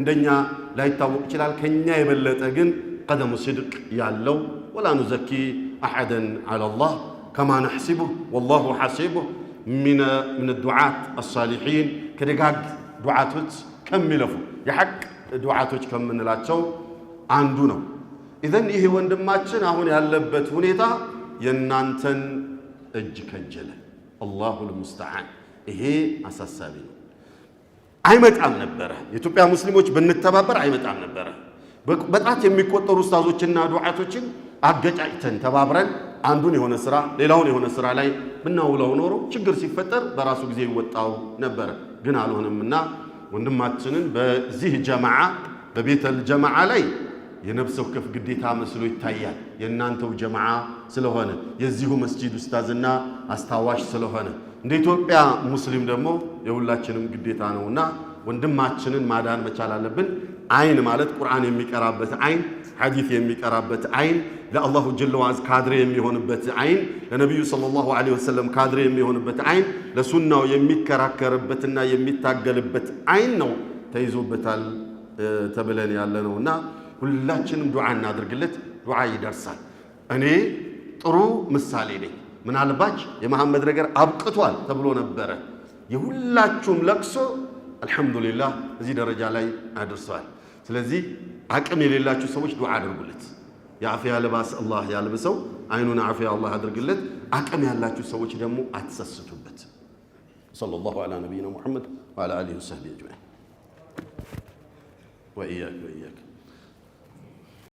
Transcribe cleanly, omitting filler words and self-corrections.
እንደኛ ላይታወቅ ይችላል ከኛ የበለጠ ግን ቀደሙ صدق ያለው ولا نزكي احدا على الله كما نحسبه والله حسيبه من الدعاة الصالحين كدغاغ دعاتوች ከሚለፉ የሐቅ ዱዓቶች ከምንላቸው አንዱ ነው ኢዘን ይሄ ወንድማችን አሁን ያለበት ሁኔታ የናንተን እጅ ከጀለ አላሁ المستعان ይሄ አሳሳቢ ነው አይመጣም ነበር የኢትዮጵያ ሙስሊሞች በእንተባበር አይመጣም ነበር በጣት የሚቆጠሩ ኡስታዞችና ዱዓቶችን አገጫጭተን ተባብረን አንዱን የሆነ ስራ ሌላውን የሆነ ስራ ላይ ብናውለው ኖሮ ችግር ሲፈጠር በራሱ ጊዜ ይወጣው ነበር ግን አልሆነምና ወንድማችንን በዚህ ጀማዓ በቤተል ጀማዓ ላይ የነፍስ ወከፍ ግዴታ መስሎ ይታያል የናንተው ጀማዓ ስለሆነ የዚሁ መስጂድ ኡስታዝና አስታዋሽ ስለሆነ እንደ ኢትዮጵያ ሙስሊም ደግሞ የሁላችንም ግዴታ ነውና ወንድማችንን ማዳን መቻል አለብን አይን ማለት ቁርአን የሚቀራበት አይን ሐዲስ የሚቀራበት አይን ለአላሁ ጀለ ወዐዝ ካድሬ የሚሆንበት አይን ለነብዩ ሰለላሁ ዐለይሂ ወሰለም ካድሬ የሚሆንበት አይን ለሱናው የሚከራከርበትና የሚታገልበት አይን ነው ተይዞበታል ተብለን ያለነውና ሁላችንም ዱዓ እናድርግለት ዱዓ ይደርሳል እኔ ጥሩ ምሳሌ ነኝ ምናልባች የመሐመድ ነገር አብቅቷል ተብሎ ነበር የሁላችሁም ለቅሶ አልহামዱሊላህ እዚህ ደረጃ ላይ አድርሷል ስለዚህ አቅም የሌላችሁ ሰዎች ዱዓ አድርጉለት ያፊያ ለባስ አላህ ያልብሰው አይኑን አፊያ አላህ አድርግለት አቅም ያላችሁ ሰዎች ደግሞ አትሰስቱበት ሰለላሁ ዐላ ነብይና ሙሐመድ ወዐላ አሊሂ ወሰህቢሂ አጅማኢን ወኢያክ